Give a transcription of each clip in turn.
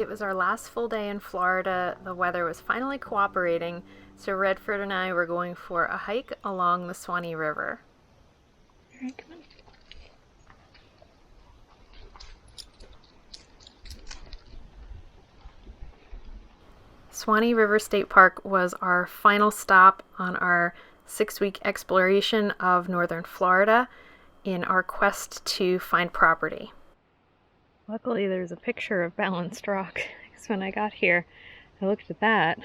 It was our last full day in Florida. The weather was finally cooperating, so Redford and I were going for a hike along the Suwannee River. All right, come on. Suwannee River State Park was our final stop on our 6-week exploration of northern Florida in our quest to find property. Luckily, there's a picture of balanced rock, because when I got here, I looked at that,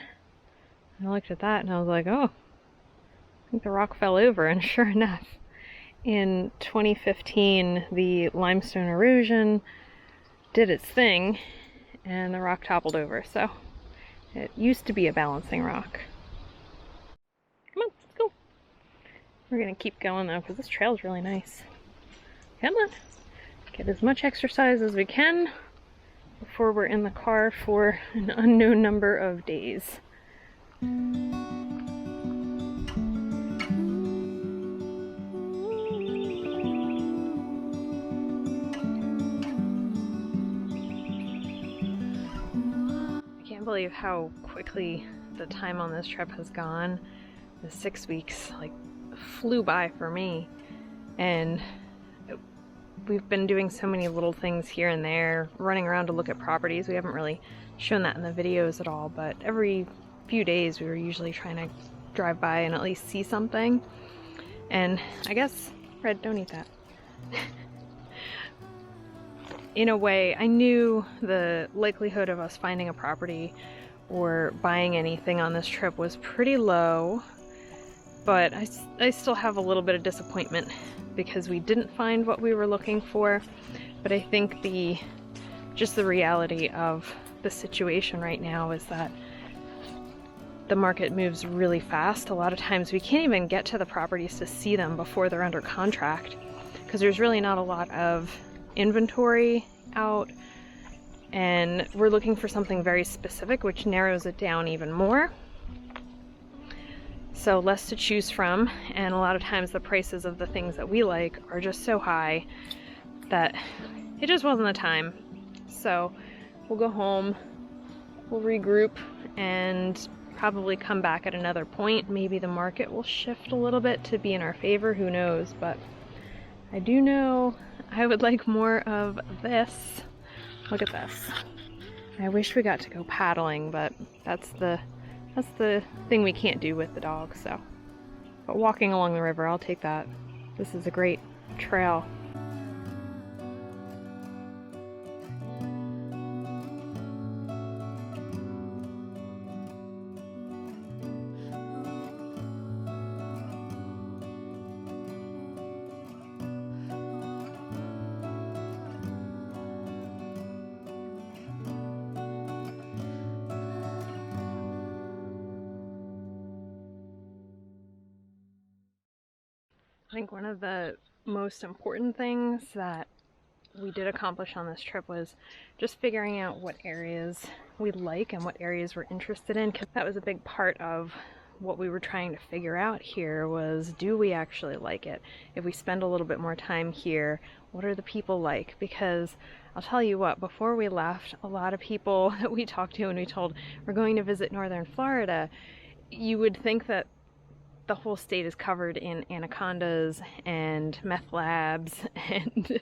and I was like, oh, I think the rock fell over, and sure enough, in 2015, the limestone erosion did its thing, and the rock toppled over, so it used to be a balancing rock. Come on, let's go. We're gonna keep going though, because this trail is really nice. Come on. Get as much exercise as we can before we're in the car for an unknown number of days. I can't believe how quickly the time on this trip has gone. The 6 weeks flew by for me, and we've been doing so many little things here and there, running around to look at properties. We haven't really shown that in the videos at all, but every few days we were usually trying to drive by and at least see something. And I guess, Red, don't eat that. In a way, I knew the likelihood of us finding a property or buying anything on this trip was pretty low, but I still have a little bit of disappointment because we didn't find what we were looking for. But I think just the reality of the situation right now is that the market moves really fast. A lot of times we can't even get to the properties to see them before they're under contract, because there's really not a lot of inventory out, and we're looking for something very specific, which narrows it down even more. So less to choose from, and a lot of times the prices of the things that we like are just so high that it just wasn't the time. So we'll go home, we'll regroup, and probably come back at another point. Maybe the market will shift a little bit to be in our favor, who knows, but I do know I would like more of this. Look at this. I wish we got to go paddling, but that's the thing we can't do with the dog, so. But walking along the river, I'll take that. This is a great trail. I think one of the most important things that we did accomplish on this trip was just figuring out what areas we like and what areas we're interested in, because that was a big part of what we were trying to figure out here was, do we actually like it? If we spend a little bit more time here, what are the people like? Because I'll tell you what, before we left, a lot of people that we talked to and we told we're going to visit northern Florida, you would think that the whole state is covered in anacondas and meth labs and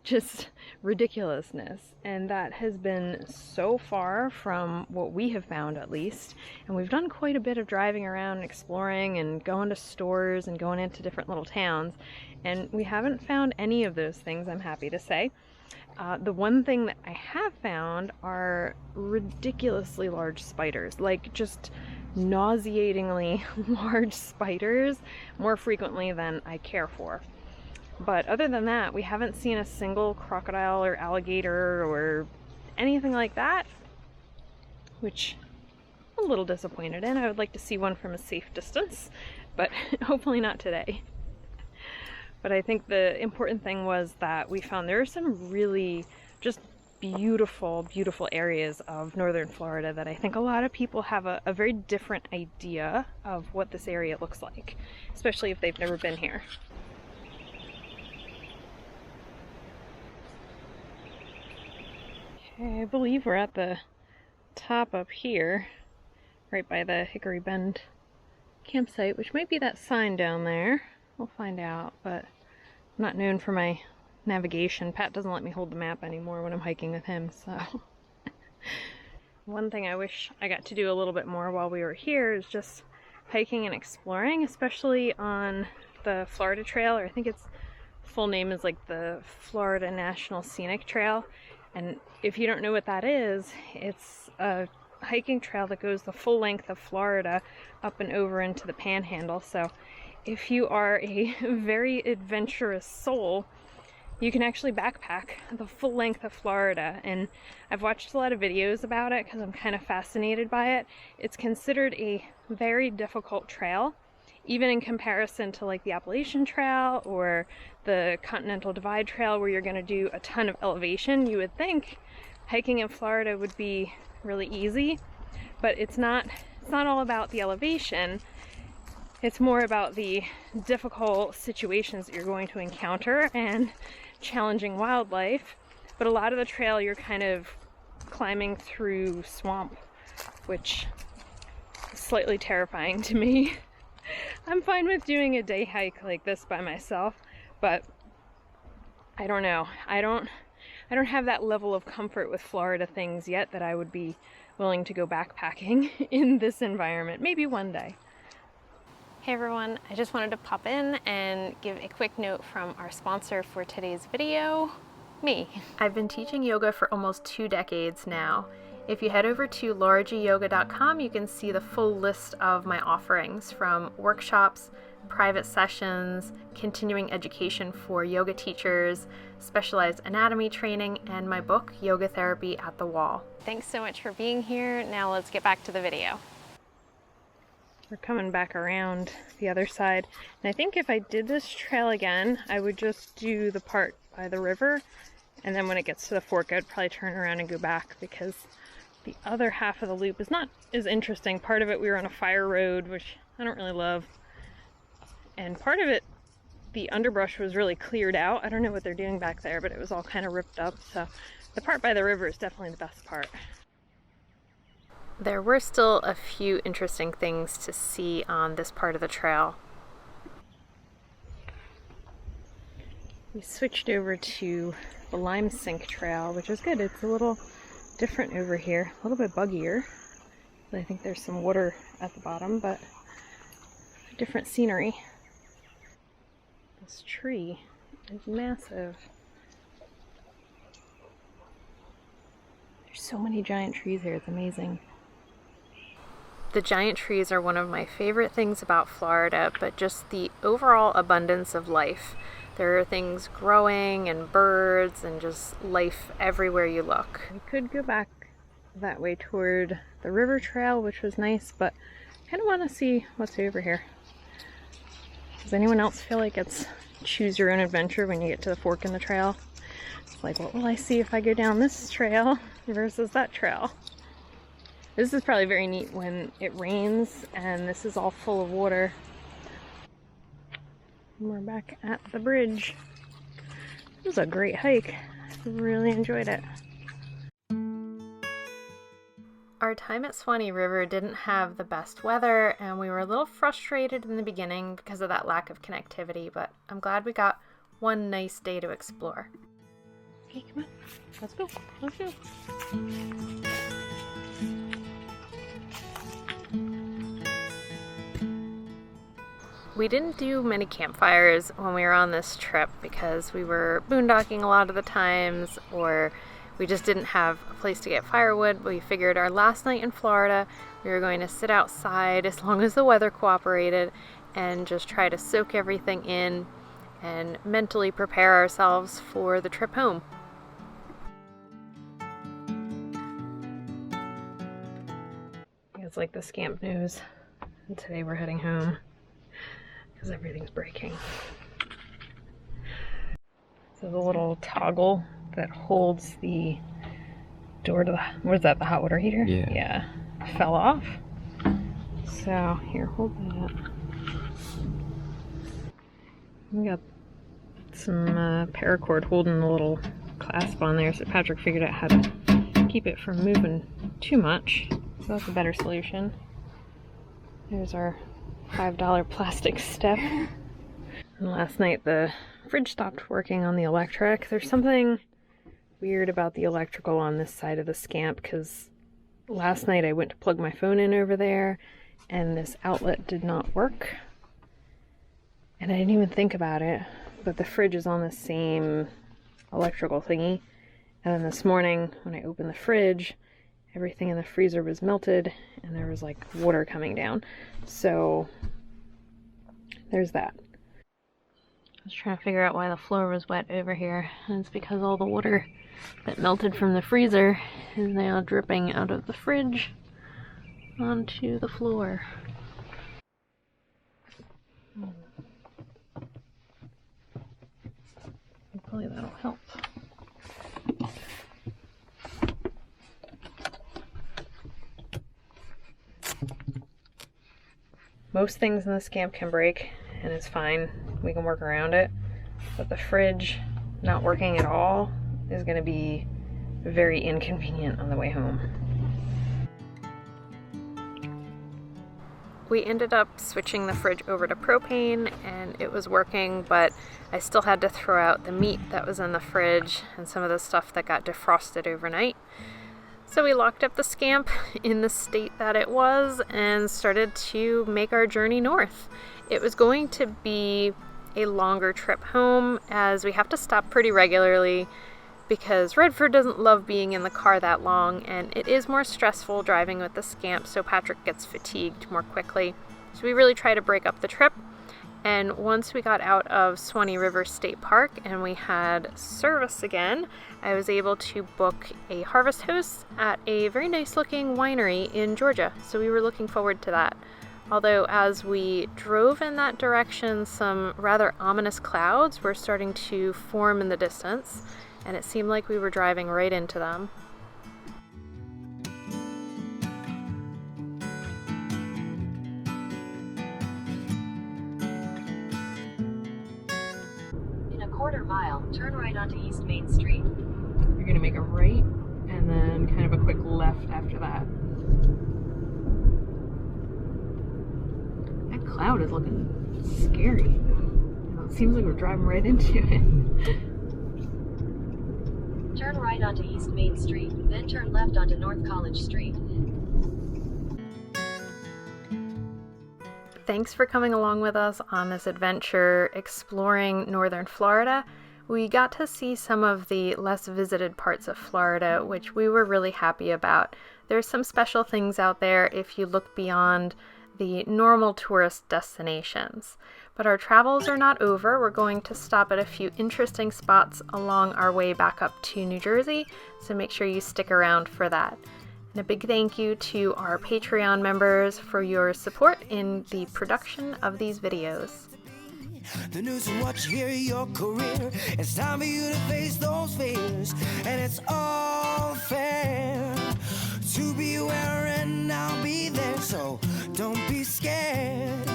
just ridiculousness. And that has been so far from what we have found, at least. And we've done quite a bit of driving around and exploring and going to stores and going into different little towns. And we haven't found any of those things, I'm happy to say. The one thing that I have found are ridiculously large spiders, like just nauseatingly large spiders, more frequently than I care for. But other than that, we haven't seen a single crocodile or alligator or anything like that, which I'm a little disappointed in. I would like to see one from a safe distance, but hopefully not today. But I think the important thing was that we found there are some really just beautiful, beautiful areas of northern Florida that I think a lot of people have a very different idea of what this area looks like, especially if they've never been here. Okay, I believe we're at the top up here, right by the Hickory Bend campsite, which might be that sign down there. We'll find out, but I'm not known for my navigation. Pat doesn't let me hold the map anymore when I'm hiking with him, so. One thing I wish I got to do a little bit more while we were here is just hiking and exploring, especially on the Florida Trail, or I think its full name is like the Florida National Scenic Trail. And if you don't know what that is, it's a hiking trail that goes the full length of Florida up and over into the Panhandle. So if you are a very adventurous soul, you can actually backpack the full length of Florida. And I've watched a lot of videos about it because I'm kind of fascinated by it. It's considered a very difficult trail, even in comparison to like the Appalachian Trail or the Continental Divide Trail, where you're going to do a ton of elevation. You would think hiking in Florida would be really easy, but it's not all about the elevation. It's more about the difficult situations that you're going to encounter and challenging wildlife. But a lot of the trail you're kind of climbing through swamp, which is slightly terrifying to me. I'm fine with doing a day hike like this by myself, but I don't know. I don't have that level of comfort with Florida things yet that I would be willing to go backpacking in this environment. Maybe one day. Hey everyone, I just wanted to pop in and give a quick note from our sponsor for today's video, me. I've been teaching yoga for almost 2 decades now. If you head over to lauragyoga.com, you can see the full list of my offerings, from workshops, private sessions, continuing education for yoga teachers, specialized anatomy training, and my book, Yoga Therapy at the Wall. Thanks so much for being here. Now let's get back to the video. We're coming back around the other side, and I think if I did this trail again, I would just do the part by the river, and then when it gets to the fork, I'd probably turn around and go back, because the other half of the loop is not as interesting. Part of it we were on a fire road, which I don't really love, and part of it the underbrush was really cleared out. I don't know what they're doing back there, but it was all kind of ripped up, so the part by the river is definitely the best part. There were still a few interesting things to see on this part of the trail. We switched over to the Lime Sink Trail, which is good. It's a little different over here, a little bit buggier. I think there's some water at the bottom, but different scenery. This tree is massive. There's so many giant trees here, it's amazing. The giant trees are one of my favorite things about Florida, but just the overall abundance of life. There are things growing and birds and just life everywhere you look. We could go back that way toward the river trail, which was nice, but I kind of want to see what's over here. Does anyone else feel like it's choose your own adventure when you get to the fork in the trail? It's like, what will I see if I go down this trail versus that trail? This is probably very neat when it rains and this is all full of water. And we're back at the bridge. This was a great hike. I really enjoyed it. Our time at Suwannee River didn't have the best weather, and we were a little frustrated in the beginning because of that lack of connectivity, but I'm glad we got one nice day to explore. Okay, come on. Let's go. Let's go. We didn't do many campfires when we were on this trip because we were boondocking a lot of the times, or we just didn't have a place to get firewood. We figured our last night in Florida, we were going to sit outside as long as the weather cooperated and just try to soak everything in and mentally prepare ourselves for the trip home. It's like the Scamp news, and today we're heading home because everything's breaking. So the little toggle that holds the door to the, what is that, the hot water heater? Yeah. Fell off. So here, hold that. We got some paracord holding the little clasp on there, so Patrick figured out how to keep it from moving too much. So that's a better solution. There's our $5 plastic step. And last night the fridge stopped working on the electric. There's something weird about the electrical on this side of the Scamp because last night I went to plug my phone in over there and this outlet did not work. And I didn't even think about it, but the fridge is on the same electrical thingy. And then this morning when I opened the fridge, everything in the freezer was melted and there was like water coming down. So there's that. I was trying to figure out why the floor was wet over here, and it's because all the water that melted from the freezer is now dripping out of the fridge onto the floor. Hopefully that'll help. Most things in the Scamp can break, and it's fine. We can work around it. But the fridge not working at all is going to be very inconvenient on the way home. We ended up switching the fridge over to propane and it was working, but I still had to throw out the meat that was in the fridge and some of the stuff that got defrosted overnight. So we locked up the Scamp in the state that it was and started to make our journey north. It was going to be a longer trip home as we have to stop pretty regularly because Redford doesn't love being in the car that long and it is more stressful driving with the Scamp, so Patrick gets fatigued more quickly. So we really try to break up the trip. And once we got out of Suwannee River State Park and we had service again, I was able to book a harvest host at a very nice looking winery in Georgia. So we were looking forward to that. Although as we drove in that direction, some rather ominous clouds were starting to form in the distance, and it seemed like we were driving right into them. In a quarter mile, turn right onto East Main Street. You're going to make a right and then kind of a quick left after that. That cloud is looking scary. It seems like we're driving right into it. Turn right onto East Main Street, then turn left onto North College Street. Thanks for coming along with us on this adventure exploring northern Florida. We got to see some of the less visited parts of Florida, which we were really happy about. There's some special things out there if you look beyond the normal tourist destinations. But our travels are not over. We're going to stop at a few interesting spots along our way back up to New Jersey, so make sure you stick around for that. And a big thank you to our Patreon members for your support in the production of these videos. The news and what you hear of your career. It's time for you to face those fears, and it's all fair to be aware, and I'll be there, so don't be scared.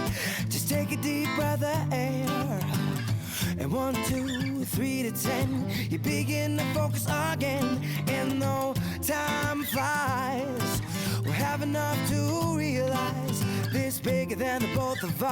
Just take a deep breath of air, and 1, 2, 3 to 10, you begin to focus again, and though time flies, we'll have enough to realize this bigger than the both of us.